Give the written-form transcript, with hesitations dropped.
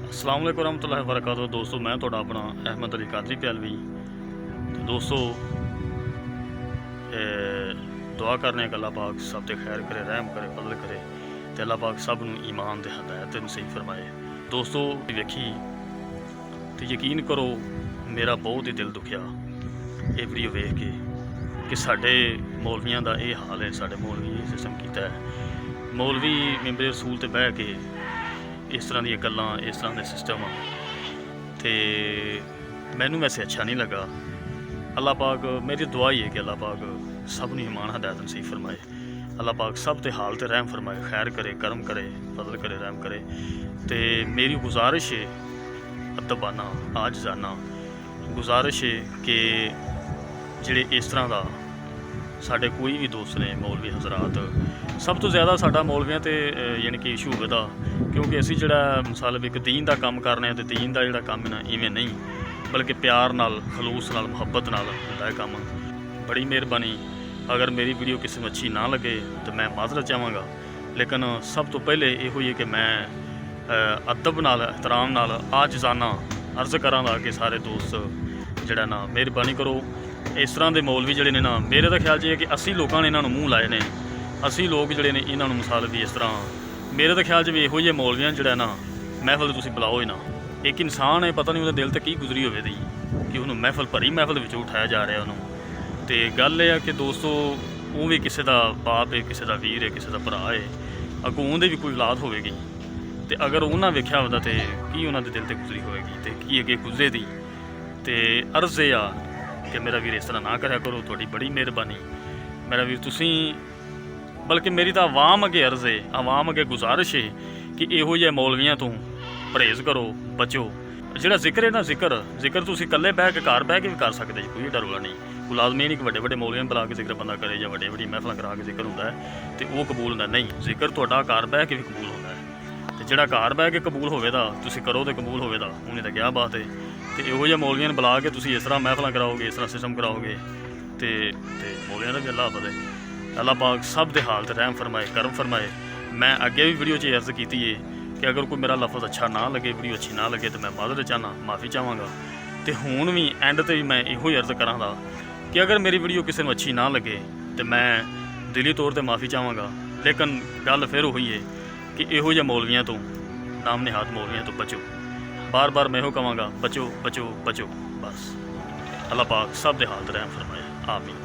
अस्सलाम वालेकुम रहमतुल्लाहि व बरकातहू। दोस्तों मैं थोड़ा अपना अहमद अली कादरी पहलवी। तो दोस्तों दुआ करने अल्लाह पाक सब ते खैर करे, रहम करे, फजल करे ते अल्लाह पाक सब नूं ईमान ते हदायत नसीब फरमाए। दोस्तों वेखी तो यकीन करो मेरा बहुत ही दिल दुखिया ये वीडियो वेख के कि साढ़े मौलवियां दा ये हाल है। साढ़े मौलवी ये सिस्टम किया है, मौलवी मेंबर रसूल ते बह के इस तरह दी गल्लां, इस तरह के सिस्टम तो मैनू वैसे अच्छा नहीं लगा। अल्लाह पाक मेरी दुआ ही है कि अल्लाह पाक सब नूं ईमान हदायत नसीब फरमाए। अल्लाह पाक सब ते हाल ते रहम फरमाए, खैर करे, करम करे, फजल करे, रहम करे। तो मेरी गुजारिश है अदबाना आजजाना गुजारिश है कि जिहड़े इस तरह का साढ़े कोई भी दोस्त ने मौलवी हजरात, सब तो ज़्यादा साडा मौलवियां ते यानी कि इशू होगा, क्योंकि असी जिहड़ा मतलब एक दीन का काम करने तो दीन का जिहड़ा काम है ना इवें नहीं, बल्कि प्यार नाल, खलूस नाल, मुहब्बत नाल हुंदा है काम। बड़ी मेहरबानी। अगर मेरी वीडियो किसी में अच्छी ना लगे तो मैं माजरत चाहांगा, लेकिन सब तो पहले इहो ही है कि मैं अदब नाल, एहतराम नाल आजजाना अर्ज करांगा कि सारे दोस्त जिहड़ा ना मेहरबानी करो। इस तरह के मौलवी जिहड़े ने ना, मेरे तो ख्याल 'च है कि 80 लोगों ने इन्हों मूँह लाए ने। 80 लोग जिहड़े ने इन्हों मिसाल भी इस तरह, मेरे तो ख्याल 'च भी इहो जिहे मौलवियां जिहड़ा ना महफल तुसीं बुलाओ ही ना। एक इंसान है, पता नहीं उसके दिल ते की गुजरी होवेगी कि उन्होंने महफल भरी महफल विचों उठाया जा रहा उन्होंने। तो गल यह है कि दोस्तों वो भी किसी का बाप है, किसी का वीर है, किसी का भरा है, अगों उन्हें भी कोई औलाद होगी। तो अगर उन्हें वेख्या होता तो की उन्होंने दिल से गुजरी होएगी, तो की अगे गुजरे दी। तो अर्ज़ ये आ कि मेरा वीर इस तरह ना कराया करो, थोड़ी बड़ी मेहरबानी मेरा वीर। तुसीं बल्कि मेरी तो आवाम अगे अर्ज़ है, आवाम अगे गुजारिश है कि इहो जिहे मौलवियां तो परहेज़ करो, बचो। जिहड़ा जिक्र है ना, जिक्र तुसीं कल्ले बह के घर बह के भी कर सकते जी, कोई डर नहीं। कोई लाजमी नहीं कि वड्डे वड्डे मौलवियां बुला के जिक्र बंदा करे या वड्डी महफल करा के जिक्र होंदा है तो वो कबूल होंदा नहीं। जिक्र तुहाडा घर बह के भी कबूल होंदा है, तो जिहड़ा घर बह के कबूल होवेगा तुसीं करो तो कबूल होवेगा, उन्हें तो क्या बात है। तो इहो जिहे मौलवियां बुला के तुसीं इस तरह महफल कराओगे, इस तरह सिस्टम कराओगे तो मौलवियां दा भी अल्लाह हाफिज़ है। अल्लाह पाक सब दे हाल ते रहम फरमाए, करम फरमाए। मैं अगे भी वीडियो च अर्ज़ की है कि अगर कोई मेरा लफज अच्छा ना लगे, वीडियो अच्छी ना लगे तो मैं माजरत चाहना, माफ़ी चाहवागा। तो हुण भी एंड ते भी मैं इहो अर्ज़ करांगा कि अगर मेरी वीडियो किसी को अच्छी ना लगे तो मैं दिली तौर पर माफ़ी चाहवागा। लेकिन गल फिर वही है कि इहो जिहे मौलवियां तो, नाम निहाद मौलवियां तो बचो। बार बार मैं इहो कहांगा, बचो बचो बचो बस। अल्लाह पाक सब दे हाल ते रहम फरमाए, आमीन।